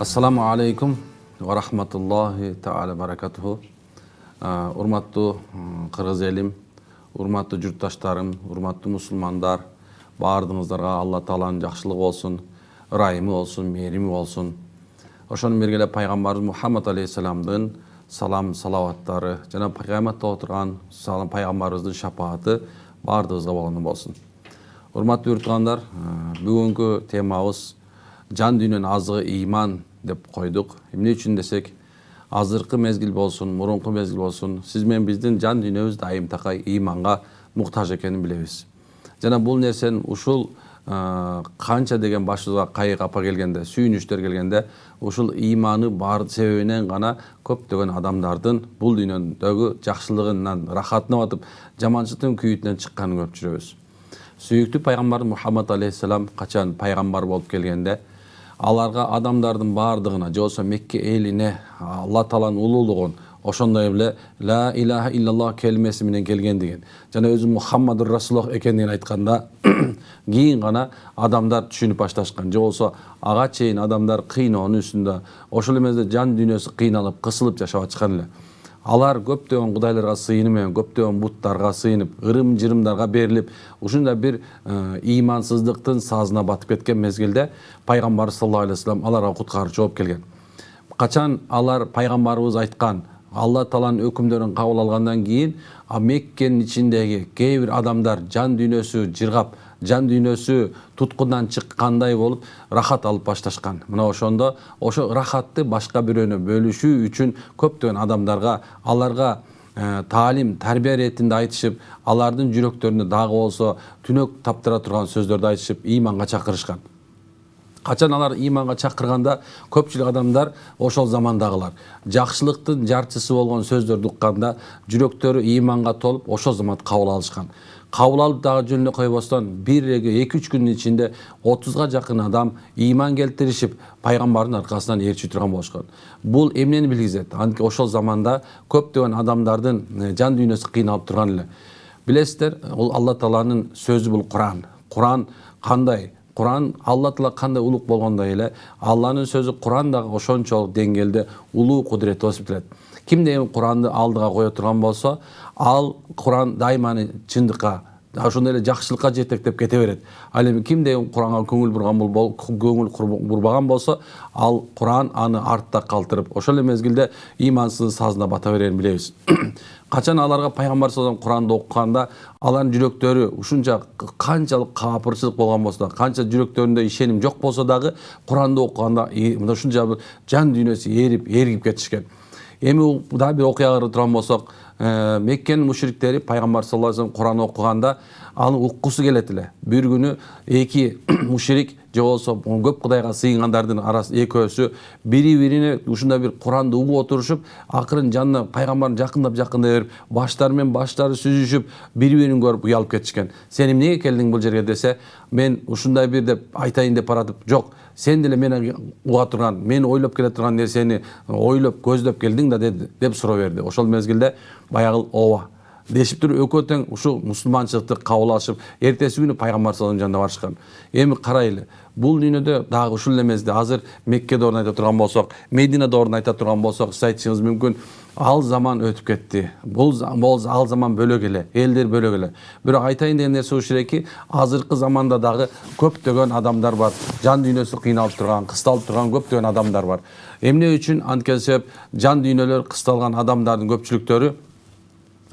Assalamu alaikum wa rahmatullahi ta'ala barakatuhu. Urmatlı Kırgız elim, urmatlı jurttaşlarım, urmatlı musulmanдар, bardığınızlarga Allah Taala'nın жақшылығы olsun, ырайымы olsun, мээрими olsun. Ошону бергеле пайгамбарыбыз Muhammed aleyhisselamдын салам, салаваттары, жана кыяматта отурган салам пайгамбарыбыздын шапааты бардыгыбызга болгондон болсун. Урматтуу уртугандар, бүгүнкү темабыз жан дүйнөнүн азыгы иман деп койдук. Эмне үчүн десек, азыркы мезгил болсун, мурунку мезгил болсун, сиз менен биздин жан дүйнөбүз дайым такай иманга муктаж экенин билебиз. Жана бул нерсенин ушул канча деген башыбызга кайык апа келгенде, сүйүнүчтөр келгенде, ушул иманы бар себебинен гана көптөгөн адамдардын бул дүйнөдөгү жакшылыгынан, рахатына батып, жаманчылыктын күйүтүнөн чыкканын көрүп жүрөбүз. Сүйүктүү пайгамбар Muhammed aleyhisselam качан пайгамбар болуп келгенде, аларга адамдардын бардыгына, же болбосо Мекке элине Алла Тааланын улуулугун, ошондой эле ла илаха иллаллах келмеси менен келген деген, жана өзү Мухаммадур Расулуллах экендигин айтканда, кийин гана адамдар түшүнүп башташкан. Же болбосо ага чейин адамдар кыйноонун үстүндө, ошол эмеде жан дүйнөсү кыйналып, кысылып жашап атышкан эле. Алар көптөгөн кудайларга сыйынып менен, көптөгөн буттарга сыйынып, ырым-жырымдарга берилип, ушундай бир имансыздыктын сазына батып кеткен мезгилде пайгамбар саллаллаху алейхи вассалам аларга куткаруучу болуп келген. Качан алар пайгамбарыбыз айткан Алла Тааланын өкүмдөрүн кабыл алгандан кийин Меккенин ичиндеги кээ бир адамдар жан дүйнөсү жыргап, жан дүйнөсү туткундан чыккандай болуп рахат алып башташкан. Мына ошондо ошо рахатты башка бирөөнө бөлүшүү үчүн көптөгөн адамдарга, аларга таалим, тарбия иретинде айтышып, алардын жүрөктөрүнө дагы болсо түнөк таптыра турган сөздөрдү айтышып, иманга чакырышкан. Качан алар иманга чакырганда көпчүлүк адамдар ошол замандагылар жакшылыктын жарчысы болгон сөздөрдү укканда жүрөктөрү иманга толуп ошол замат кабыл алышкан. Кабыл алып дагы жөнүнө койбостон 1-2-3 күндүн ичинде 30га жакын адам иман келтиришип, пайгамбардын аркасынан ээрчи турган болушкан. Бул эмнени билгизет? Анткени ошол заманда көптөгөн адамдардын жан дүйнөсү кыйналып турган эле. Билесиздер, бул Алла Тааланын сөзү, бул Куран. Куран кандай? Куран Алла Таала кандай улук болгондой эле, Алланын сөзү Куран дагы ошончолук деңгээлде улуу кудуретти болуп келет. Кимде Куранды алдыга кое турган болсо, ал Куран дайыма чындыкка, ошондой эле жакшылыкка жетектеп кете берет. Ал эми кимде Куранга көңүл бурбаган болсо, ал Куран аны артта калтырып, ошол эле мезгилде имансыздын сазына бата берерин билебиз. Качан аларга пайгамбар саллаллаху алейхи Куранды окуганда, алардын жүрөктөрү ушунча канчалык капырчылык болгон болсо да, канча жүрөктөрүндө ишеним жок болсо дагы, Куранды окуганда ушунча жан дүйнөсү эргип кетишкен. Эми дагы бир окуяга турган болсок, Меккенин мушриктери пайгамбар саллаллаху алейхи вассалам Куранды окуганда аны уккусу келет эле. Бир күнү эки мушрик, же болбосо көп кудайга сыйынгандардын арасы экөөсү бири-бирине ушундай бир Куранды угуп отурушуп, акырын жанына пайгамбардын жакындап берип, баштары менен баштары сүзүшүп, бири-бирин көрүп уялып кетишкен. Сен эмнеге келдиң бул жерге десе, мен ушундай бир деп айтайын деп баратып, жок, сен деле мени уга турган, мен ойлоп келе турган нерсени ойлоп, көздөп келдиң да деп суроо берди. Ошол мезгилде баягы ооба дешип туруп экөө тең ушул мусулманчылыкты кабыл алышып, эртеси күнү пайгамбар саллаллаху алейхи жанына барышкан. Эми карайлы, бул дүйнөдө дагы ушул эле мезгилде азыр Меккеде орун айта турган болсок, Мединеде орун айта турган болсок, сиз айтышыңыз мүмкүн, ал заман өтүп кетти. Бул ал заман бөлөк эле, элдер бөлөк эле. Бирок айтайын деген нерсе ушул эки, азыркы заманда дагы көптөгөн адамдар бар. Жан дүйнөсү кыйналып турган, кысталып турган көптөгөн адамдар бар. Эмне үчүн? Анткени себеп жан дүйнөлөр кысталган адамдардын көпчүлүктөрү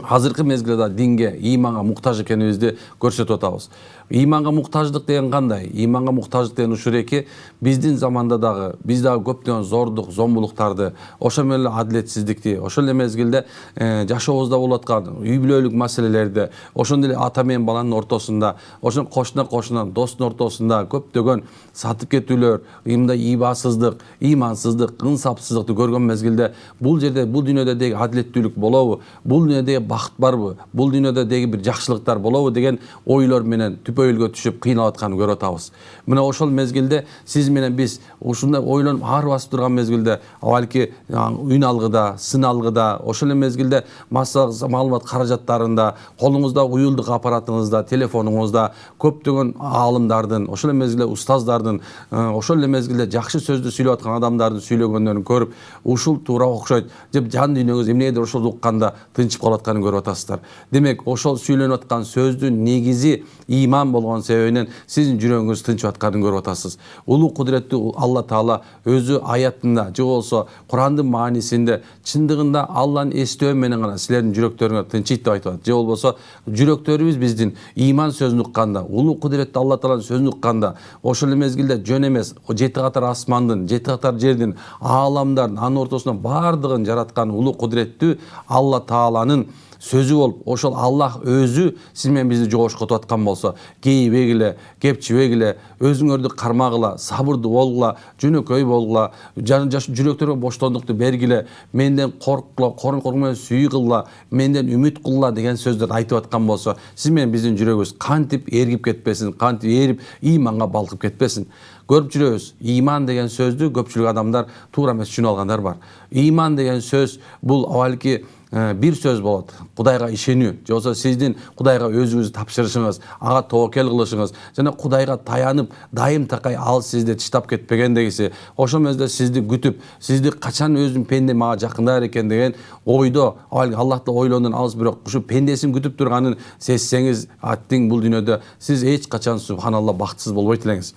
азыркы мезгилде динге, иманга муктаж экенибизди көрсөтүп атабыз. Иманга муктаждык деген кандай? Иманга муктаждык деген ушул эки, биздин заманда дагы, биз дагы көптөгөн зордук, зомбулуктарды, ошол менен эле адилетсиздикти, ошол эле мезгилде жашообузда болуп аткан үй бүлөлүк маселелерди, ошондой эле ата менен баланын ортосунда, ошон кошуна достун ортосунда көптөгөн сатып кетүүлөр, мындай ийбасыздык, имансыздык, ынсапсыздыкты көргөн мезгилде, бул жерде, бул дүйнөдө деги адилеттүүлүк болобу? Бул дүйнөдө бақыт барбы, бул дүйнөдө деги бир жакшылыктар болобу деген ойлор менен түпөйүлгө түшүп кыйналып атканын көрүп атабыз. Мына ошол мезгилде сиз менен биз ушундай ойлонуп аар басып турган мезгилде, балки үн алгыда, сын алгыда, ошол мезгилде маалымат каражаттарында, колуңузда уюлдук аппаратыңызда, телефонуңузда көптөгөн аалымдардын, ошол мезгилде устаздардын, ошол мезгилде жакшы сөздү сүйлөп аткан адамдардын сүйлөгөндөрүн көрүп, ушул туура окшойт деп жан дүйнөңүз эмнегедир ошол укканда тынчып калып атканын көрүп атасыздар. Демек, ошол сүйлөнүп аткан сөздүн негизи иман болгон себебинен сиздин жүрөгүңүз тынчып атканын көрүп атасыз. Улуу кудуреттүү Алла Таала өзү аятында, же болсо Курандын маанисинде чындыгында Алланын эстөө менен гана силердин жүрөктөрүңөр тынчыйт деп айтып атат. Же болбосо жүрөктөрүбүз биздин иман сөзүн укканда, улуу кудуреттүү Алла Тааланын сөзүн укканда, ошол мезгилде жөн эмес, жети катар асмандын, жети катар жердин, ааламдардын, анын ортосунда бардыгын жараткан улуу кудуреттүү Алла Тааланын сөзү болуп, ошол Аллах өзү сиз менен бизди жогошкотуп аткан болсо, кейбегиле, кепчибегиле, өзүңөрдү кармагыла, сабырдуу болгула, жөнөкөй болгула, жүрөктөргө боштондукту бергиле, менден корккула, коркуу менен сүйүү кылгыла, менден үмүт кылгыла деген сөздөрдү айтып аткан болсо, сиз менен биздин жүрөгүбүз кантип эргип кетпесин, кантип эрип ийманга балкып кетпесин. Көрүп жүрөбүз, иман деген сөздү көпчүлүк адамдар туура эмес түшүнүп алгандар бар. Иман деген сөз бул балки бир сөз болот. Кудайга ишенүү, же болбосо сиздин Кудайга өзүңүздү тапшырышыңыз, ага тобокел кылышыңыз, жана Кудайга таянып, дайым такай ал сизди тыштап кетпегендегиси, ошол мезгилде сизди күтүп, сизди качан өзүм пенде мага жакындар экен деген ойдо, Аллахты ойлоодон алыс, бирок ушу пендесин күтүп турганын сезсеңиз, аттиң бул дүйнөдө сиз эч качан субханалла бактысыз болбойт элеңиз.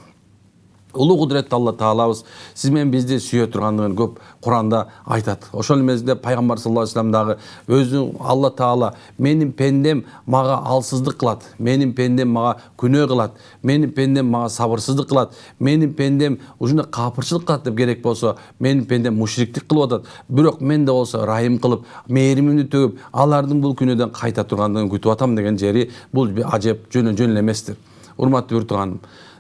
Улуу кудуреттүү Алла Таалабыз сиз менен бизди сүйө тургандыгын көп Куранда айтат. Ошол мезгилде пайгамбар саллаллаху алейхи вассалам дагы өзү Алла Таала менин пендем мага алсыздык кылат, менин пендем мага күнөө кылат, менин пендем мага сабырсыздык кылат, менин пендем ушундай капырчылык кылат деп керек болсо, менин пендем мушриктик кылып атат. Бирок мен да болсо райым кылып, мээримимди төгүп, алардын бул күнөөдөн кайта тургандыгын күтүп атам деген жери бул ажеп жөн эле эместир. Урматтуу bir тууганым,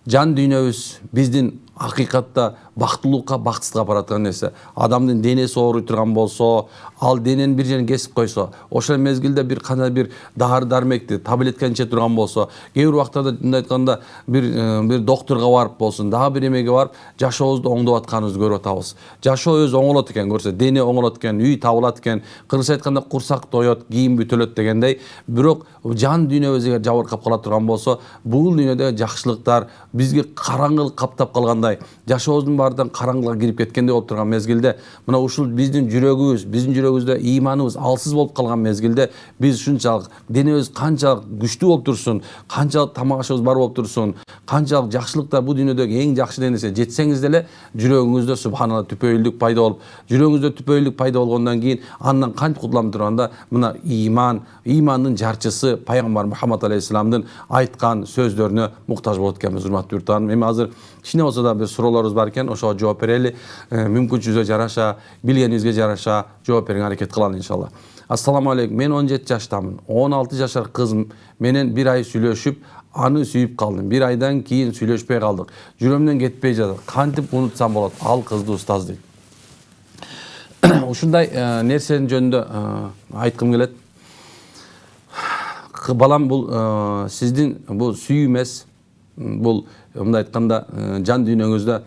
жан дүйнөбүз биздин акыйкатта бактылуулукка, бактсызга баратқан нерсе. Адамдын денеси ооруй турган болсо, ал дененин бир жерин кесип койсо, ошол мезгилде бир кандай бир дары-дармекти, таблетканы иче турган болсо, кээ бир убактарда мындай айтканда бир докторго барып болсун, дагы бир эмеге барып, жашообузду оңдоп атканыбызды көрүп атабыз. Жашоо өзү оңолот экен, көрсө, дене оңолот экен, үй табылат экен, кыргызча айтканда курсак тоет, кийим бүтөлөт дегендей, бирок жан дүйнөбүз эгер жабыркап кала турган болсо, бул дүйнөдө жакшылыктар бизге караңгылык каптап калгандай, жашообуздун баарынан караңгылыкка кирип кеткендей болуп турган мезгилде, мына ушул биздин жүрөгүбүздө ыйманыбыз алсыз болуп калган мезгилде, биз ушунчалык денебиз канчалык күчтүү болуп турсун, канчалык тамак ашыбыз бар болуп турсун, канчалык жакшылыктар бул дүйнөдөгү эң жакшы нерсе жетсеңиз деле, жүрөгүңүздө субханалла түпөйүлдүк пайда болуп, жүрөгүңүздө түпөйүлдүк пайда болгондон кийин андан кантип кутулам турганда, мына имандын жарчысы пайгамбар Мухаммад алейхиссаламдын айткан сөздөрүнө муктаж болот экенбиз, урматтуу юрттарым. Эми азыр кичине болсо да бир суроолорубуз бар экен, ошого жооп берели. Мүмкүнчүлүгүбүзгө жараша, билгенибизге жараша жооп берүүгө аракет кылалы иншалла. Ассаламу алейкум. Мен 17 жаштамын. 16 жашар кызым менен бир ай сүйлөшүп, аны сүйүп калдым. Бир айдан кийин сүйлөшпөй калдык. Жүрөмдөн кетпей жатат. Кантип унутсам болот? Ал кызды устаз дейт. Ушундай нерсенин жөнүндө айткым келет. Балам, бул сиздин бул сүйүү эмес, бул мындай айтканда жан дүйнөңүздө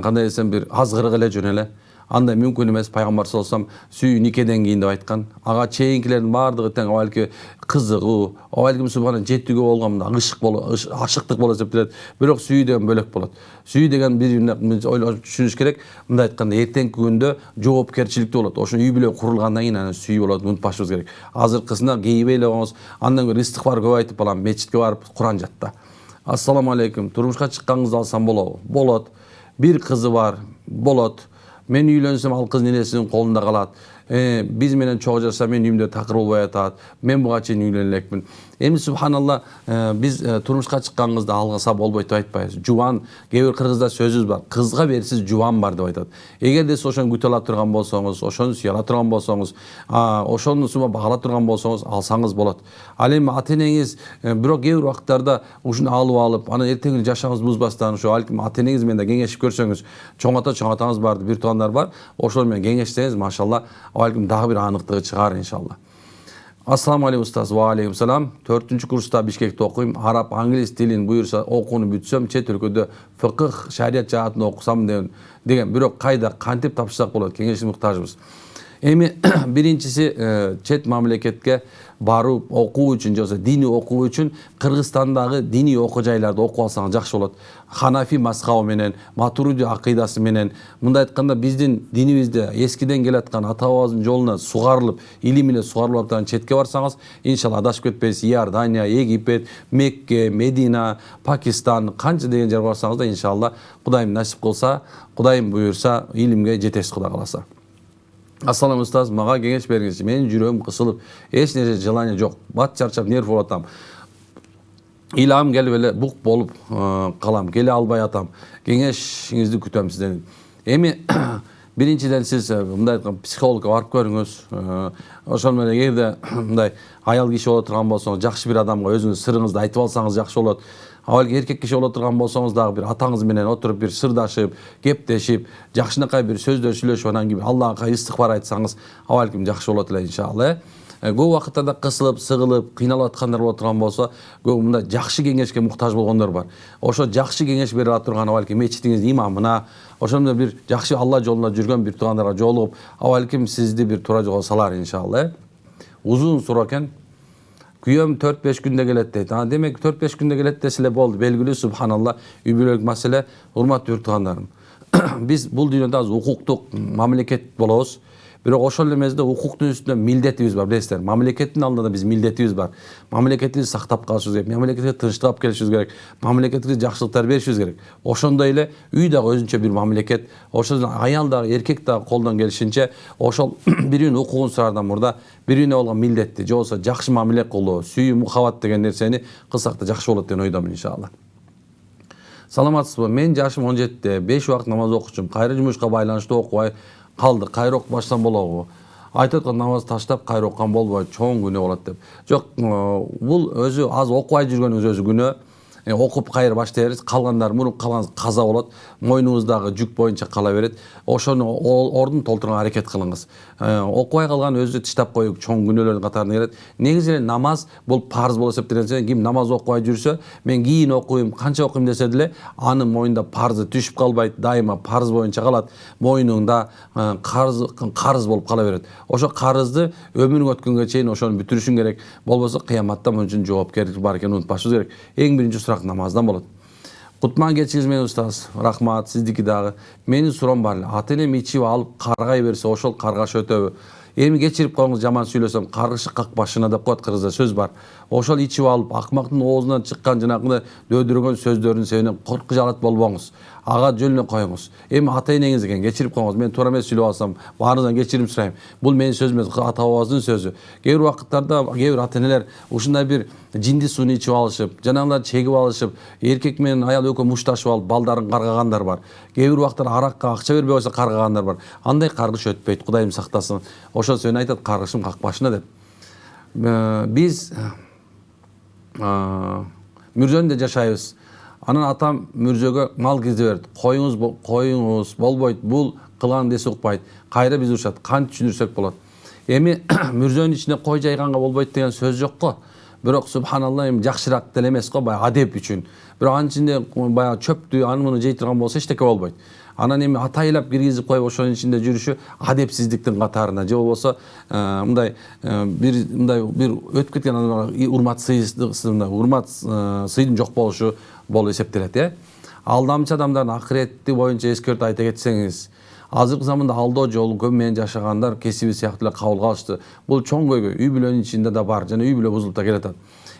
кандай десем бир азгырык эле жөн эле. Андай мүмкүн эмес. Пайгамбар саллаллаху алейхи вассалам сүйүү никеден кийин деп айткан. Ага чейинкилердин баардыгы тең балки кызыгуу, балки субхана жетүүгө болгон ашыктык болуп эсептелет. Бирок сүйүү деген бөлөк болот. Сүйүү деген бир ойлонуп түшүнүш керек. Мындай айтканда эртеңки күндө жоопкерчиликтүү болот. Ошо үй бүлө курулгандан кийин анан сүйүү болот, унутпашыбыз керек. Азыркысында кейбей эле коңуз, андан көрө истигфар көп айтып, балам мечитке барып Куран жатта. Ассаламу алейкум. Турмушка чыкканыңызды алсам болобу? Болот. Бир кызы бар. Болот. Мен үйлөнсөм, ал кыз ненесинин колунда калат. Биз менен чогуу жашаса, мен үйүмдө такыр болбой атат. Мен буга чейин үйлөнө элекмин. Эми субханалла, биз турмушка чыкканыңызды алгаса болбойт деп айтпайбыз. Жубан, кээ бир кыргызда сөзүбүз бар. Кызга берсиз жубан бар деп айтат. Эгерде сиз ошону күтө ала турган болсоңуз, ошону сүйө ала турган болсоңуз, ошону багала турган болсоңуз, алсаңыз болот. Ал эми ата-энеңиз бирок кээ бир убакыттарда ушуну алып, анан эртеңки жашооңузду бузбастан, ошо ата-энеңиз менен да кеңешип көрсөңүз, чоң атаңыз бар, бир туугандар бар, ошол менен кеңешсеңиз, машалла, балким дагы бир аныктыгы чыгаар иншалла. Assalamu aleykum ustaz. Wa aleykum salam. 4-kursta Bişkek'te okuyum. Arap, İngiliz dilin buyursa okunu bütсем, çet өлкөдө fıkıh, şariat жаатын okusam деген бирок кайда кантип тапшырсак болот? Кеңешке муктажбыз. Эми биринчиси чет мамлекетке барып окуу үчүн же болбосо диний окуу үчүн Кыргызстандагы диний окуу жайларды окуп алсаңыз жакшы болот. Ханафи мазхабы менен, Матуриди акыйдасы менен, мындай айтканда биздин динибизде эскиден келаткан ата-бабабыздын жолуна сугарылып, илим менен сугарылып аткан четке барсаңыз, иншалла адашып кетпейсиз. Иордания, Египет, Мекке, Медина, Пакистан, канча деген жерге барсаңыз да иншалла Кудайым насип кылса, Кудайым буйрса, илимге жетесиз Кудай кааласа. Ассалам ustaz, мага кеңеш бериңизчи. Менин жүрөгүм кысылып, эч нерсе желание жок. Бат чарчап нерв болуп атам. Илам келип эле бук болуп калам, келе албай атам. Кеңешиңизди күтөм сизден. Эми биринчиден сиз мындай психологко барып көрүңүз. Ошол менен эгерде мындай аял киши боло турган болсоңуз, жакшы бир адамга өзүңүз сырыңызды айтып алсаңыз жакшы болот. Авалги эркек киши боло турган болсоңуз дагы бир атаңыз менен отуруп бир сырдашып, кептешип, жакшынакай бир сөздөр сүйлөшүп, анан кийин Аллахка истигфар айтсаңыз, авалким жакшы болот эле иншалла. Көп убакыттарда кысылып, сыгылып, кыйналып аткандар боло турган болсо, көп мындай жакшы кеңешке муктаж болгондор бар. Ошо жакшы кеңеш берип атырган авалким мечитиңиздин имамына, ошондой бир жакшы Алла жолунда жүргөн бир туугандарга жолугуп, авалким сизди бир туура жолго салар иншалла. Узун суроо экен. Күйөөм 4-5 күндө келет дейт. Демек 4-5 күндө келет десе эле болду. Белгилүү, субханалла, үй бүлөлүк маселе. Урматтуу yurt туугандарым. Биз бул дүйнөдө азыр укуктук мамлекет болобуз. Бирок ошол эле мезгилде укуктун үстүндө милдетибиз бар, билесиздер. Мамлекеттин алдында биз милдетибиз бар. Мамлекетти сактап калышыбыз керек, мамлекетке тынчтык алып келишибиз керек, мамлекетке жакшылыктар беришибиз керек. Ошондой эле үй дагы өзүнчө бир мамлекет. Ошол аял дагы, эркек дагы колдон келишинче ошол биринин укугун сураардан мурда бирине болгон милдетти, же болбосо жакшы мамиле кылуу, сүйүү, мухаббат деген нерсени кылсак да жакшы болот деген ойдомун иншалла. Саламатсызбы? Мен жашым 17-те, 5 убакыт намаз окучумун. Кайра жумушка байланыштуу окубай калды. Кайра окуп баштасам болобу? Айтып аткан намаз таштап кайра окуган болбойт, чоң күнөө болот деп. Жок, бул өзү аз окубай жүргөнүңүз өзү күнөө. Окуп кайра баштай бериз, калгандар муруп калганыңыз каза болот, мойнуңуздагы жүк боюнча кала берет. Ошону ордун толтурууга аракет кылыңыз. Окубай калган өзү тыштап коюп чоң күнөөлөрдүн катарына кирет. Негизи эле намаз бул парз болуп эсептелет. Ким намаз окубай жүрсө, мен кийин окуйм, канча окуйм десе деле, анын мойнунда парзы түшүп калбайт, дайыма парз боюнча калат. Мойнуңда карыз болуп кала берет. Ошо карызды өмүрүң өткөнгө чейин ошону бүтүрүшүң керек. Болбосо кыяматта мөн үчүн жоопкерчилик бар экенин унутпашыбыз керек. Эң биринчи сурак намаздан болот. Кутман кечиңиз менен ustaz. Рахмат, сиздики дагы. Менин суроом бар эле. Ата-энем ичип алып каргай берсе, ошол каргаш өтөбү? Эми кечирип коюңуз, жаман сүйлөсөм, каргышы какпашына деп коет кыргызда сөз бар. Ошол ичип алып, акмактын оозунан чыккан жанагы дөдүргөн сөздөрүн себебинен коркуп жалат болбоңуз. Ага жөнүнө коюңуз. Эми ата-энеңиз экен, кечирип коюңуз. Мен туура эмес сүйлөп алсам, баарыңыздан кечирим сурайм. Бул менин сөзүм эмес, ата-бабабыздын сөзү. Кээ бир убакыттарда кээ бир ата-энелер ушундай бир жинди сууну ичип алышып, жанагылар чегип алышып, эркек менен аял экөө мушташып алып, балдарын каргагандар бар. Кээ бир убакыттар аракка акча бербей койсо каргагандар бар. Андай каргыш өтпөйт, Кудайым сактасын. Ошол сөзүн айтат, каргышым какпашына деп. Биз Мүрзөнүндө жашайбыз. Анан атам Мүрзөгө мал киргизе берди. Коюңуз болбойт, бул кылган десе укпайт. Кайра биз урушат, кантип түшүндүрсөк болот. Эми Мүрзөнүн ичине кой жайганга болбойт деген сөз жок го. Бирок субханалла эми жакшыраак деле эмес го, баягы адеп үчүн. Бирок анын ичинде баягы чөптү аны муну жей турган болсо эчтеке болбойт. Анан эми атайлап киргизип коюп ошонун ичинде жүрүшү адепсиздиктин катарына, же болбосо мындай бир өтүп кеткен адамдарга урмат сыйдын жок болушу болуп эсептелет, Алдамчы адамдардын акыретти боюнча эскертүү айта кетсеңиз, азыркы заманда алдоо жолу көп менен жашагандар кесиби сыяктуу эле кабыл кылышты. Бул чоң көйгөй, үй бүлөнүн ичинде да бар, жана үй бүлө бузулуп да келатат.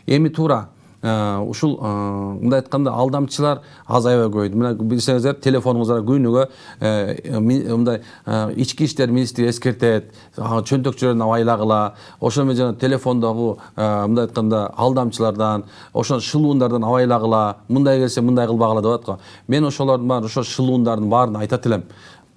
Эми туура ушул мындай айтканда алдамчылар азайбай койду. Мына билсеңиздер, телефонуңузга күнүгө мындай ички иштер министри эскертет, чөнтөкчүлөрдөн абайлагыла, ошол менен жана телефондогу мындай айтканда алдамчылардан, ошол шылуундардан абайлагыла, мындай келсе мындай кылбагыла деп атат го. Мен ошолордун баарын, ошол шылуундардын баарын айтат элем.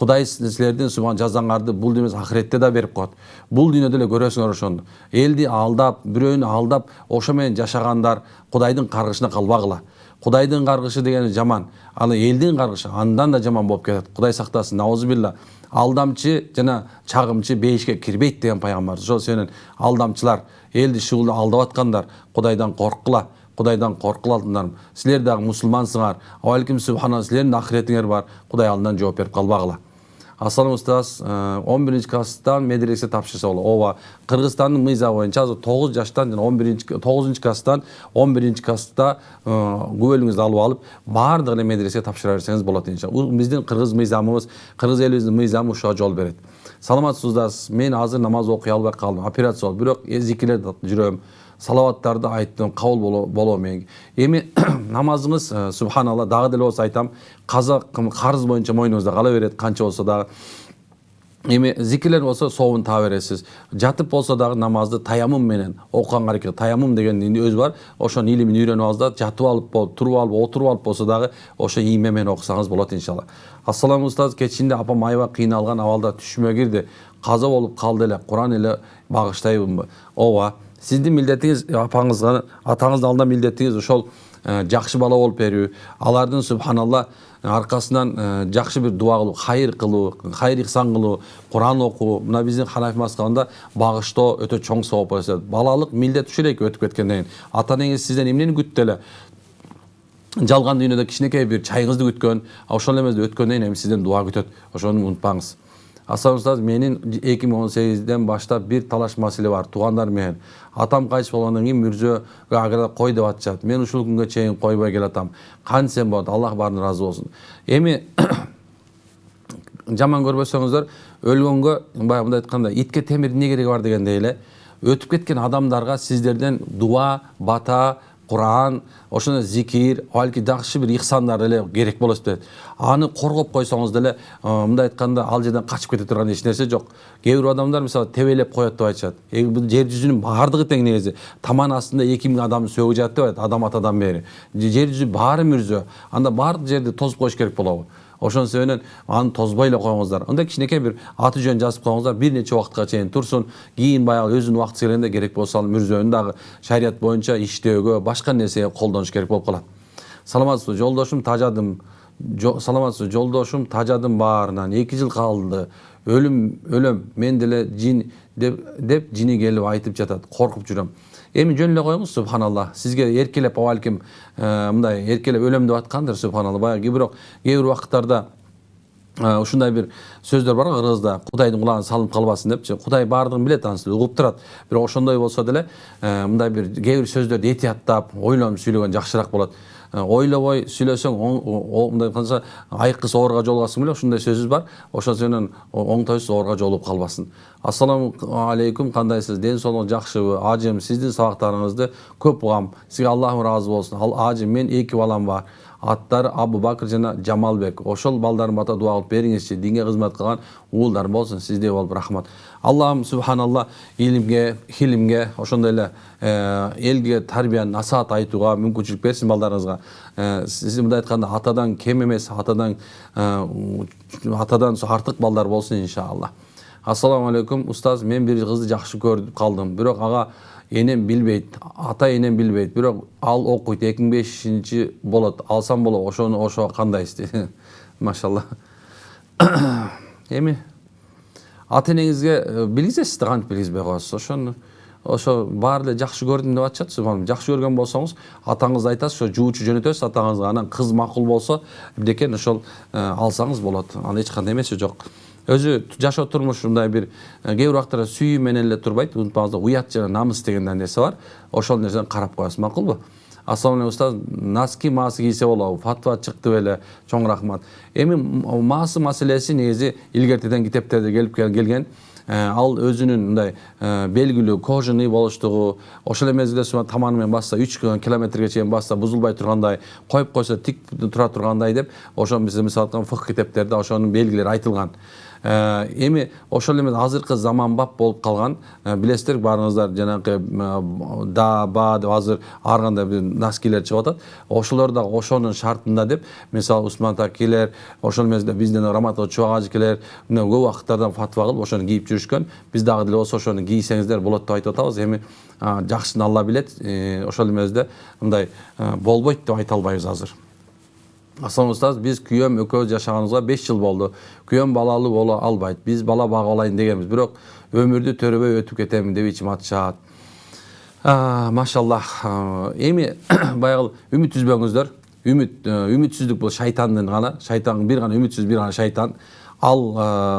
Кудай силердин субхан жазаңарды бул дүйнөдө ахиретте да берип коет. Бул дүйнөдө эле көрөсүңөр ошону. Элди алдап, бирөөнү алдап, ошо менен жашагандар Кудайдын каргышына калбагыла. Кудайдын каргышы деген жаман. Аны элдин каргышы андан да жаман болуп кетет. Кудай сактасын. Наузубилла. Алдамчы жана чагымчы бейишке кирбейт деген пайгамбар. Ошол сенен алдамчылар, элди шугулда алдап аткандар, Кудайдан корккула. Кудайдан коркулатындарым. Силер дагы мусулмансыңар. Алейкум субханалла, силердин ахиретиңер бар. Кудай алдынан жооп берип калбагыла. Ассалам устаз, 11-класстан медресе тапшырса болот. Ооба, Кыргызстандын мыйзабы боюнча 9 жаштан жана 9-класстан 11-класста күбөлүңүздү алып алып, баардыгына медресе тапшыра берсеңиз болот иншалла. Биздин кыргыз мыйзамыбыз, кыргыз элибиздин мыйзамы ушуга жол берет. Саламатсыз устаз, мен азыр намаз окуй албай калдым. Операция болду, бирок зикирлерди жүрөм. Салаваттарды айттым, кабыл болом мен. Эми намазыңыз субханалла дагы деле болсо айтам, карыз боюнча мойнуңузда кала берет, канча болсо дагы. Эми зикирлер болсо сообун таба бересиз. Жатып болсо дагы намазды таяммум менен окуганга аракет. Таяммум деген өзү бар. Ошонун илимин үйрөнүп алыңыз да, жатып алып болуп, туруп алып, отуруп алып болсо дагы ошо ийме менен окусаңыз болот иншалла. Ассаламу устаз, кечинде апам аябай кыйналган абалда түшүмө кирди. Каза болуп калды эле. Куран эле багыштайбынбы? Ооба. Сиздин милдетиңиз апаңызга, атаңыздын алдында милдетиңиз ошол жакшы бала болуп берүү, алардын субханалла аркасынан жакшы бир дуа кылуу, хайыр кылуу, хайыр ихсан кылуу, Куран окуу. Мына биздин Ханафи мазхабында багыштоо өтө чоң сооп болот. Балалык милдет ушул эки өтүп кеткенден кийин. Ата-энеңиз сизден эмнени күттү эле? Жалган дүйнөдө кичинекей бир чайыңызды күткөн, ошол эмеди өткөндөн кийин сизден дуа күтөт. Ошону унутпаңыз. Ассалам устаз, менин 2018-ден баштап бир талаш маселе бар туугандар менен. Атам кайтыш болгондон кийин мүрзөгө агыра кой деп атышат. Мен ушул күнгө чейин койбой келатам. Кантсем болот? Аллах баарына ыраазы болсун. Эми жаман көрбөсөңүздөр, өлгөнгө баягы мындай айтканда итке темирдин эмне кереги бар дегендей эле, өтүп кеткен адамдарга сиздерден дуа, бата, Куран, ошондой зикир, балки жакшы бир ихсандар эле керек болот дейт. Аны коргоп койсоңуз деле, мындай айтканда ал жерден качып кете турган эч нерсе жок. Кээ бир адамдар мисалы тебелеп коет деп айтышат. Бул жер жүзүнүн баардыгы тең негизи. Таман астында 2000 адам сөгүп жатат деп айтат, адам атадан бери. Жер жүзү баары мүрзө. Анда баардык жерди тозуп коюш керек болобу? Ошон себептен аны тозбой эле коюңуздар. Анда кичинекей бир аты жөн жазып коюңуздар, бир нече убакытка чейин турсун. Кийин баягы өзүнүн убакыты келгенде керек болсо ал мүрзөнү дагы шарият боюнча иштөөгө, башка нерсеге колдонуш керек болуп калат. Саламатсызбы, жолдошум тажадым. Саламатсызбы, жолдошум тажадым баарынан 2 жыл калды. Өлөм, мен деле жин деп жини келип айтып жатат. Коркуп жүрөм. Эми жөн эле коюңуз, субханалла. Сизге эркелеп балким мындай эркелеп өлөм деп аткандыр, субханалла. Баягы бирок кээ бир убакыттарда ушундай бир сөздөр бар кыргызда, Кудайдын кулагына салынып калбасын депчи. Кудай баардыгын билет, аны угуп турат. Бирок ошондой болсо деле мындай бир кээ бир сөздөрдү этияттап, ойлонуп сүйлөгөн жакшыраак болот. Ойлобой сүйлөсөң, мындай канча айкыс оорга жолугасың беле, ушундай сөзүбүз бар. Ошол сенен оңтойсуз оорга жолугуп калбасын. Ассаламу алейкум, кандайсыз? Ден соолугуң жакшыбы? Ажым, сиздин сабактарыңызды көп угам. Сизге Аллах ыраазы болсун. Ал ажым, мен 2 балам бар. Аттары Абу Бакыр жана Жамалбек. Ошол балдарым бата дуа кылып бериңизчи. Динге кызмат кылган уулдарым болсун. Сизде болуп рахмат. Аллахым субханалла илимге, хилимге, ошондой эле элге тарбиян насаат айтууга мүмкүнчүлүк берсин балдарыңызга. Сиз мындай айтканда атадан кем эмес, атадан артык балдар болсун иншалла. Ассаламу алейкум, устаз, мен бир кызды жакшы көрүп калдым. Бирок ага энем билбейт, ата энем билбейт. Бирок ал окуйт, 2005 болот. Алсам болот, ошо кандай истейт? Машалла. Эми ата энеңизге билгизесиз да, кантип билгизбей коесуз? Ошо баары эле жакшы көрдүм деп атышат, субханалла. Жакшы көргөн болсоңуз, атаңызды айтасыз, ошо жуучу жөнөтөсүз атаңызга. Анан кыз макул болсо, бирдекен ошол алсаңыз болот. Аны эч кандай эмеси жок. Өзү жашоо турмуш мындай бир кээ бир убактта сүйүү менен эле турбайт. Унутпаңыздар, уят жана намыс деген нерсе бар. Ошол нерсени карап коесуз, макулбу? Ассаламу алейкум устаз, носки маасы кийсе болобу? Фатва чыкты беле? Чоң рахмат. Эми маасы маселеси негизи илгертеден китептерде келген. Ал өзүнүн мындай белгилүү кожаный болуштугу, ошол мезгилде таманы менен басса 3 километрге чейин басса бузулбай тургандай, коюп койсо тик тура тургандай деп, ошон биз мисалы фыкh китептерде ошонун белгилери айтылган. Эми ошол эле азыркы заманбап болуп калган. Билесиздер баарыңыздар жанагы да ба деп азыр ар кандай носкилер чыгып атат. Ошолор да ошонун шартында деп, мисалы Усман такилер, ошол мезгилде бизден Раматова Чубагажикелер мына көп убакыттардан фатва кылып ошону кийип жүрүшкөн. Биз дагы деле ошону кийсеңиздер болот деп айтып атабыз. Эми жакшысын Алла билет. Ошол мезгилде мындай болбойт деп айта албайбыз азыр. Аслан устаз, биз күйөөм экөөбүз жашаганыбызга 5 жыл болду. Күйөөм балалуу боло албайт. Биз бала багып алайын дегенбиз, бирок өмүрдү төрөбөй өтүп кетемин деп ичим атышат. Машаллах. Эми баягы үмүт үзбөңүздөр. Үмүтсүздүк бул шайтандын гана, шайтандын бир гана үмүтсүз, бир гана шайтан. Ал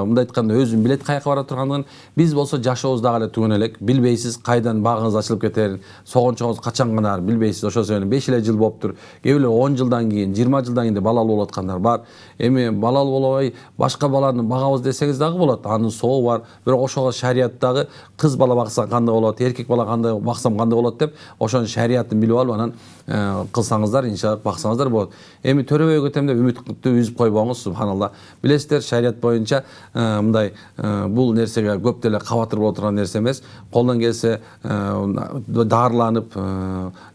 мындай айтканда өзүн билет каяка бара тургандыгын. Биз болсо жашообуз дагы эле түгөн элек. Билбейсиз кайдан багыңыз ачылып кетерин, согончоңуз качан канаар билбейсиз. Ошол себептен 5 эле жыл болуптур. Кээ бирөө 10 жылдан кийин, 20 жылдан кийин балалуу болуп аткандар бар. Эми балалуу болбой башка баланы багабыз десеңиз дагы болот. Анын сообу бар. Бирок ошого шариаттагы кыз бала баксаң кандай болот, эркек бала кандай баксам кандай болот деп, ошонун шариятын билип алып анан кылсаңыздар, иншалла баксаңыздар болот. Эми төрөбөй кетем деп үмүттү үзүп койбоңуз, субханалла. Билесиздер, шарият боюнча мындай бул нерсеге көп деле кабатыр боло турган нерсе эмес. Колдон келсе дарыланып,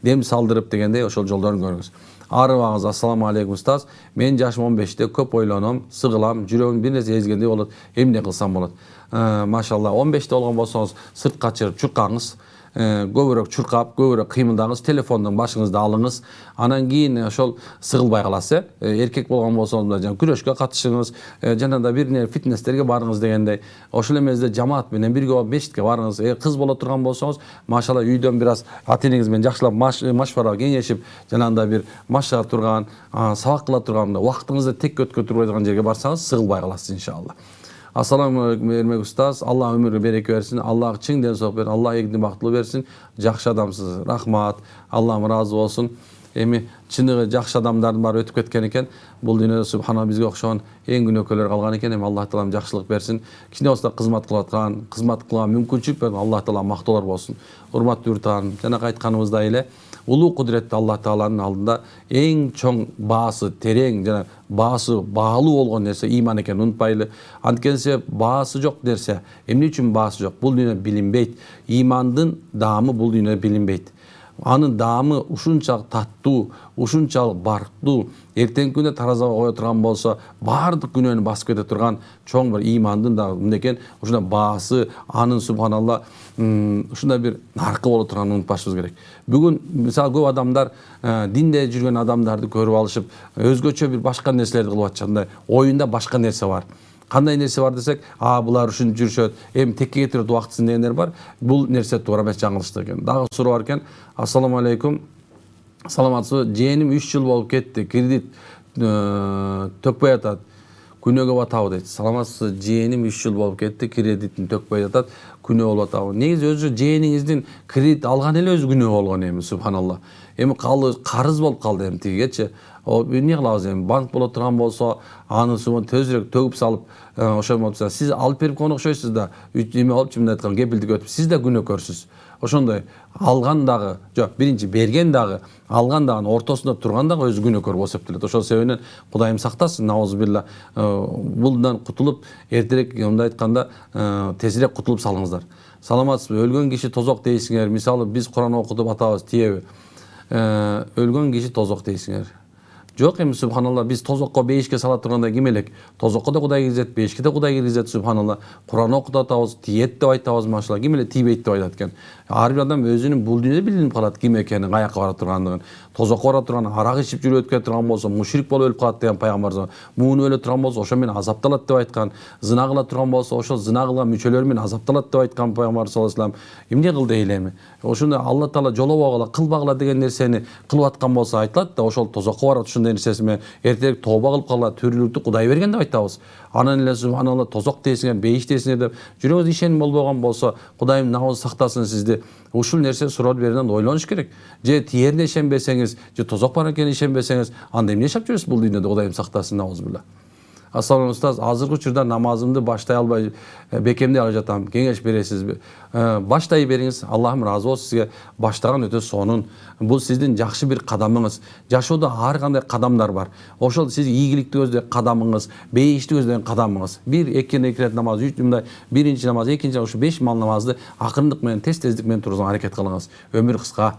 дем салдырып дегендей ошол жолдорун көрүңүз. Арыбаңыз, ассаламу алейкум устаз. Мен жашым 15-те көп ойлоном, сыгылам, жүрөгүм бир нерсе эзгендей болот. Эмне кылсам болот? Машалла, 15-те болгон болсоңуз сыртка чыгып чуркаңыз. Көбүрөөк чуркап, көбүрөөк кыймылдаңыз, телефондун башыңызды алыңыз. Анан кийин ошол сыгылбай каласыз. Эркек болгон болсоңуз жана күрөшкө катышыңыз, жана да бир не фитнестерге барыңыз дегендей. Ошол эмеде жамаат менен бирге болуп мечитке барыңыз. Кыз боло турган болсоңуз, машалла үйдөн бир аз ата-энеңиз менен жакшылап машвара кеңешип, жанагындай бир машыга турган, сабак кыла турган, убактыңызды тек өткөрбөй турган жерге барсаңыз, сыгылбай каласыз иншалла. Ассаламу алейкум, эрмек устаз. Алла өмүргө береке берсин. Алла чың ден соок берсин. Алла эгди бактылуу берсин. Жакшы адамсыз. Рахмат. Аллам ыраазы болсун. Эми чыныгы жакшы адамдардын баары өтүп кеткен экен. Бул дүйнөдө субхана бизге окшогон эң күнөөкөрлөр калган экен. Эми Аллах таалам жакшылык берсин. Кичине болсо кызмат кылып аткан, кызмат кылган мүмкүнчүлүк берген Аллах таала мактоолор болсун. Урматтуу юрттан, жана айтканыбыздай эле улуу кудуреттүү Аллах тааланын алдында эң чоң баасы терең жана баасы баалуу болгон нерсе иман экенин унутпайлы. Анткени баасы жок нерсе, эмне үчүн баасы жок? Бул дүйнө билинбейт. Имандын даамы бул дүйнө билинбейт. Анын даамы ушунчалык таттуу, ушунчалык барктуу, эртеңки күндө таразага кое турган болсо, баардык күнөөнү басып кете турган чоң бир имандын да мындай ушундай баасы, анын субханалла ушундай бир наркы боло турганын унутпашыбыз керек. Бүгүн мисалы көп адамдар динде жүргөн адамдарды көрүп алышып, өзгөчө бир башка нерселерди кылып атышат. Оюнда башка нерсе бар. Кандай нерсе бар десек, булар ушинтип жүрүшөт, эми текке кетирет убактысын дегендер бар. Бул нерсе туура эмес, жаңылыштык экен. Дагы суроо бар экен. Ассаламу алейкум. Саламатсызбы? Жээним 3 жыл болуп кетти. Кредит төкпөй атат. Күнөөгө батабы дейт. Саламатсызбы? Жээним 3 жыл болуп кетти. Кредитин төкпөй атат. Күнөө болуп атабы. Негизи өзү жээниңиздин кредит алган эле өзү күнөө болгон эми, субханалла. Эми карыз болуп калды эми тигичи. Эмне кылабыз эми? Банк боло турган болсо, аны тезирээк төгүп салып, ошол болсо сиз алып берип койгон окшойсуз да, эме болупчу мындай айткан кепилдик өтүп, сиз да күнөөкөрсүз. Ошондой алган дагы, жок, биринчи берген дагы, алган дагы ортосунда турган дагы өзү күнөөкөр болуп эсептелет. Ошол себептен Кудайым сактасын, наузубилла, булдан кутулуп, эртерээк мындай айтканда тезирээк кутулуп салыңыздар. Саламатсызбы? Өлгөн киши тозок дейсиңер. Мисалы биз Куран окутуп атабыз, тиеби. Өлгөн киши тозок дейсиңер. Жок, эми субханалла, биз тозокко бейишке сала турганда ким элек? Тозокко да Кудай киргизет, бейишке да Кудай киргизет, субханалла. Куран окутуп атабыз, тиет деп айтабыз, машалла. Ким эле тийбейт деп айтат экен. Ар бир адам өзүнүн бул дүйнөдө билинип калат ким экенин, каяка бара тургандыгын. Тозокко бара турган, арак ичип жүрүп өтүп кете турган болсо, мушрик болуп өлүп калат деген пайгамбар. Муну өлө турган болсо, ошо менен азапталат деп айткан. Зына кыла турган болсо, ошол зына кылган мүчөлөр менен азапталат деп айткан пайгамбар саллаллаху алейхи ва саллям. Эмне кыл дейли эми? Ошондой Алла таала жолобогула, кылбагыла деген нерсени кылып аткан болсо айтылат да, ошол тозокко барат ушундай нерсеси менен эртерээк тооба кылып калат, төрүлүктү Кудай берген деп айтабыз. Анан эле субханалла тозок дейсиңер, бейиш дейсиңер деп жүрөгүңүздө ишеним болбогон болсо, Кудайым набыз сактасын сизди. Ушул нерсе суроо берүүдөн ойлонуш керек. Же тиерине ишенбесеңиз, же тозок бар экенине ишенбесеңиз, анда эмне жашап жүрөсүз бул дүйнөдө? Кудайым сактасын, набыз билла. Assalamu ustaz, azыркы учурда намазымды баштай албай бекемдей ала жатам. Кеңеш бересизби? Баштай бериңиз. Аллахым разы болсун сизге. Баштаган өтө сонун. Бул сиздин жакшы бир кадамыңыз. Жашоодо ар кандай кадамдар бар. Ошол сиз ийгиликти көздөйт кадамыңыз, бейишти көздөйт кадамыңыз. Бир эки рекат намаз, үч мындай биринчи намаз, экинчи ушу 5 мал намазды акырындык менен, тез-тездик менен турууга аракет кылыңыз. Өмүр кыска.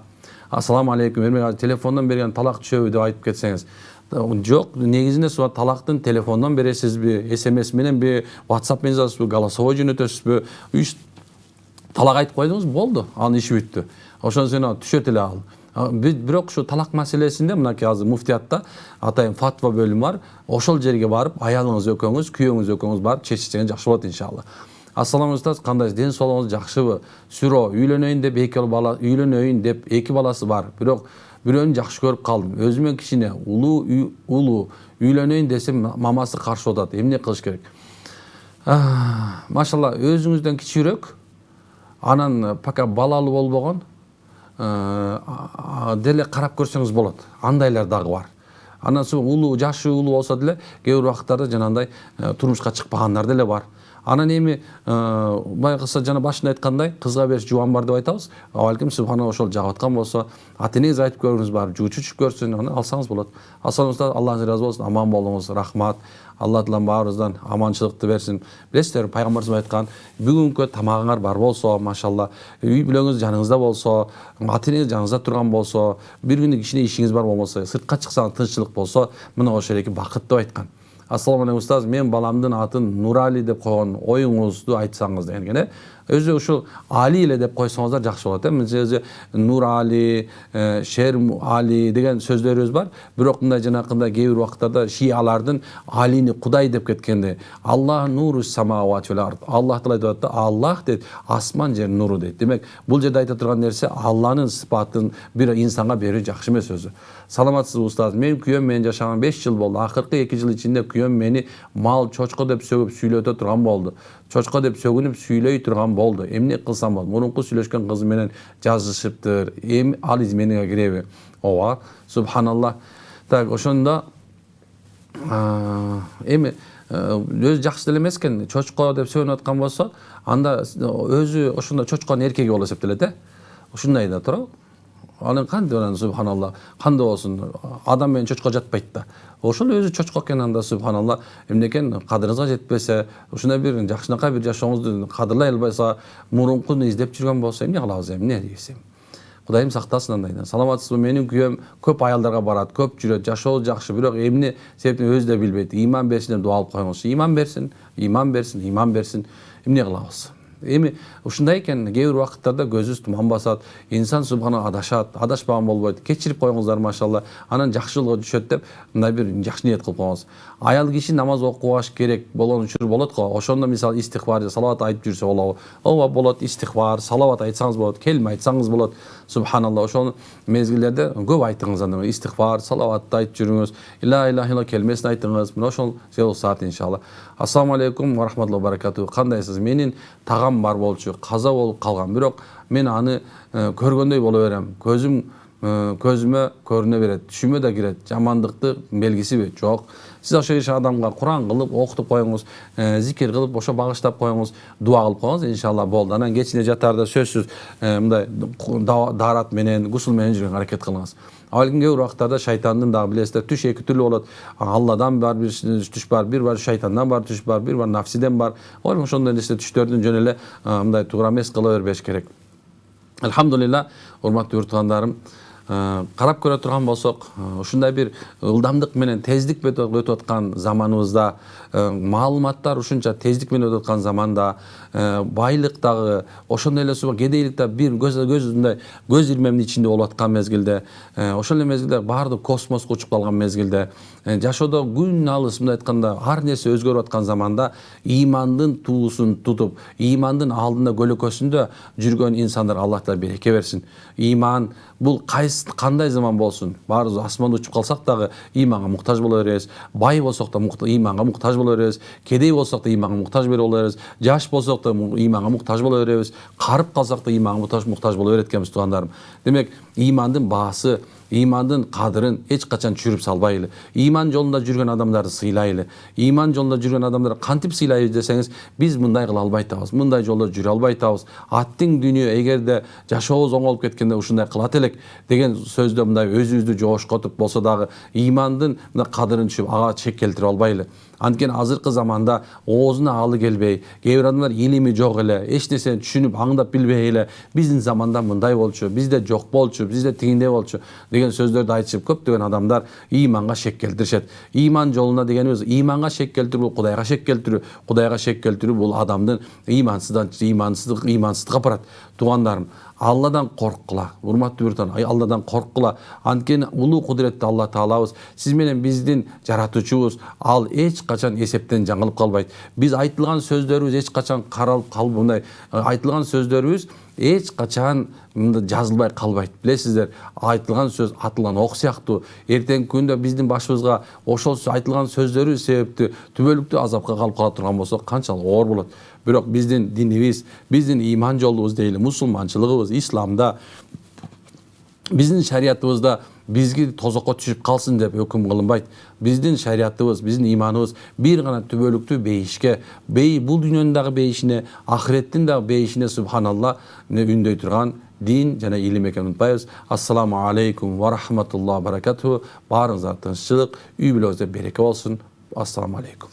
Ассаламу алейкум. Телефондон берген талак түшөбү деп айтып кетсеңиз. Жок, негизинде суу талактын телефондон бересизби, СМС мененби, WhatsApp менен жазасызбы, голосовой жөнөтөсүзбү? Үч талак айтып койдуңуз, болду. Анын иши бүттү. Ошон сен түшөт эле ал. Бирок ушу талак маселесинде мынакей азыр муфтиятта атайын фатва бөлүмү бар. Ошол жерге барып, аялыңыз экөөңүз, күйөөңүз экөөңүз барып чечишсеңиз жакшы болот иншалла. Ассаламу устаз, кандай ден соолугуңуз жакшыбы? Сүро үйлөнөйүн деп эки баласы бар. Бирок бирөөнү жакшы көрүп калдым. Өзүмө кичине улуу үйлөнөйүн десем мамасы каршы болот. Эмне кылыш керек? Машалла, өзүңүздөн кичүүрөөк, анан пока балалуу болбогон деле карап көрсөңүз болот. Андайлар дагы бар. Анан улуу, жашы улуу болсо деле кээ бир убакыттарда жанагындай турмушка чыкпагандар деле бар. Анан эми байкаса жана башында айткандай, кызга бериш жубан бар деп айтабыз. Балким субхана ошол жагып аткан болсо, ата-энеңиз айтып көрүңүз, барып жуучучуп көрсүн, анан алсаңыз болот. Ассалаумағалейкум, Аллахыңыз разы болсун, аман болуңуз, рахмат. Алла Таала баарыбыздан аманчылыкты берсин. Билесиздер, пайгамбарыбыз айткан, бүгүнкү тамагыңар бар болсо, машалла, үй бүлөңүз жаныңызда болсо, ата-энеңиз жаныңызда турган болсо, бир күндүк кичине ишиңиз бар болбосо, сыртка чыксаңыз тынччылык болсо, мына ошол эки бакыт деп айткан. Ассаламу алейкум устаз, мен баламдын атын Нурали деп койгон, оюңузду айтсаңыз деген. Өзү ушул Али эле деп койсоңуздар жакшы болот. Өзү Нурали, Шер Али деген сөздөрүбүз бар. Бирок мындай жанакындай кээ бир убакыттарда шиялардын Алини Кудай деп кеткенде, Аллах нуру самавати вал ард. Аллах Таала айтып атты, Аллах дейт, асман жер нуру дейт. Демек, бул жерде айта турган нерсе Алланын сыпатын бир инсанга берүү жакшы эмес өзү. Саламатсызбы устаз? Мен күйөөм менен жашаган 5 жыл болду. Акыркы 2 жыл ичинде күйөөм мени мал, чочко деп сөгүп сүйлөтө турган болду. Чочко деп сөгүнүп сүйлөй турган болду. Эмне кылсам болот? Мурунку сүйлөшкөн кызы менен жазышыптыр. Эми ал изменияга киреби? Ооба, субханаллах. Так, ошондо эми өзү жакшы деле эмес экен. Чочко деп сөгүнүп аткан болсо, анда өзү ошондо чочконун эркеги болуп эсептелет, Ушундай да туурабы? Анан кандай субханалла, кандай болсун, адам менен чочко жатпайт да. Ошол өзү чочко экен, анда субханалла, эмнекен кадырыңызга жетпесе, ушундай бир жакшынакай бир жашооңузду кадырлай албайса, мурункуну издеп жүргөн болсо, эмне кылабыз, эмне дейсиз? Кудайым сактасын андайдан. Саламатсызбы? Менин күйөөм көп аялдарга барат, көп жүрөт, жашоо жакшы, бирок эмне себептен өзү да билбейт. Иман берсин деп дуа кылып коюңузчу. Иман берсин, иман берсин, иман берсин. Эмне кылабыз? Эми ушундай экен, кээ бир убакыттарда көзүбүз туман басат, инсан субхана адашат, адашпаган болбойт. Кечирип коюңуздар, машалла. Анан жакшы жолго түшөт деп, мындай бир жакшы ниет кылып коюңуз. Аял киши намаз окубаш керек болгон учур болот го. Ошондо мисал истихфар, салават айтып жүрсө болобу? Ооба болот, истихфар, салават айтсаңыз болот, келме айтсаңыз болот. Субханалла, ошол мезгилдерде көп айтыңыз, анда истихфар, салаватты айтып жүрүңүз. Ила илаха илла келмесин айтыңыз. Мына ошол жол саат иншалла. Ассаламу алейкум ва рахматуллахи ва баракатуху. Кандайсыз? Менин тагам бар болчу, каза болуп калган. Бирок мен аны көргөндөй боло берем. Көзүмө көрүнө берет, түшүмө да кирет. Жамандыкты белгисиби? Жок. Сиз ошо адамга Куран кылып, окутуп коюңуз, зикир кылып, ошо багыштап коюңуз, дуа кылып коюңуз, иншалла болду. Анан кечине жатарда сөзсүз мындай даарат менен, гусул менен жүргөнгө аракет кылыңыз. Алгын кээ бир убактарда шайтандын дагы билесиздер, түш эки түрлүү болот. Алладан бар бир түш бар, бир бар шайтандан бар түш бар, бир бар нафсиден бар. Ошондой нерсе түштөрдүн жөн эле мындай туура эмес кыла бербеш керек. Алхамдулилла, урматтуу уктугандарым, карап көрө турган болсок, ушундай бир ылдамдык менен тездик менен өтүп аткан заманыбызда, маалыматтар ушунча тездик менен өтүп аткан заманда, байлык дагы ошондой эле кедейлик да бир көз ирмемдин ичинде болуп аткан мезгилде, ошол эле мезгилде баардык космоско учуп калган мезгилде, жашоодо күн алыс мындай айтканда ар нерсе өзгөрүп аткан заманда имандын туусун тутуп, имандын алдында көлөкөсүндө жүргөн инсандар Аллах Таала береке берсин. Иман бул кандай заман болсун, баарыбыз асманда учуп калсак дагы иманга муктаж боло беребиз, бай болсок да иманга муктаж боло беребиз, кедей болсок да иманга муктаж боло беребиз, жаш болсок да иманга муктаж боло беребиз, карып калсак да иманга муктаж боло берет экенбиз, туугандарым. Демек, имандын баасы имандын кадырын эч качан чүрүп салбайлы. Иман жолунда жүргөн адамдарды сыйлайлы. Иман жолунда жүргөн адамдарды кантип сыйлайбыз десеңиз, биз мындай кыла албай атабыз, мындай жолдо жүрө албай атабыз. Аттың дүнүйө эгерде жашообуз оңолуп кеткенде ушундай кылат элек деген сөздө мындай өзүбүздү жоошкотуп болсо дагы имандын мына кадырын түшүп ага чек келтире албайлы. Анткени азыркы заманда оозуна алы келбей, кээ бир адамдар илими жок эле, эч нерсени түшүнүп, аңдап билбей эле, биздин заманда мындай болчу, бизде жок болчу, бизде тигиндей болчу деген сөздөрдү айтышып көптөгөн адамдар иманга шек келтиришет. Иман жолуна дегенибиз иманга шек келтирүү, Кудайга шек келтирүү, Кудайга шек келтирүү бул адамдын имансыздыкка апарат. Туугандарым, Алладан корккула, урматтуу биртон, Алладан корккула. Анткени улуу кудуретти Алла Таалабыз, сиз менен биздин жаратуучубуз, ал эч качан эсептен жаңылып калбайт. Биз айтылган сөздөрүбүз эч качан каралып калбай, айтылган сөздөрүбүз эч качан жазылбай калбайт. Билесиздер, айтылган сөз атылган ок сыяктуу. Эртеңки күндө биздин башыбызга ошол айтылган сөздөрү себептүү түбөлүктүү азапка калып кала турган болсо канчалык оор болот. Бирок биздин динибиз, биздин иман жолубуз дейли, мусулманчылыгыбыз, исламда, биздин шариятыбызда бизги тозокко түшүп калсын деп өкүм кылынбайт. Биздин шариятыбыз, биздин иманыбыз бир гана түбөлүктүү бейишке, бул дүйнөнүн дагы бейишине, ахиреттин дагы бейишине субханалла үндөй турган дин жана илим экенин унутпайбыз. Ассаламу алейкум ва рахматуллахи ва баракатуху. Баарыңызга тынччылык, үй бүлөңүздө береке болсун. Ассаламу алейкум.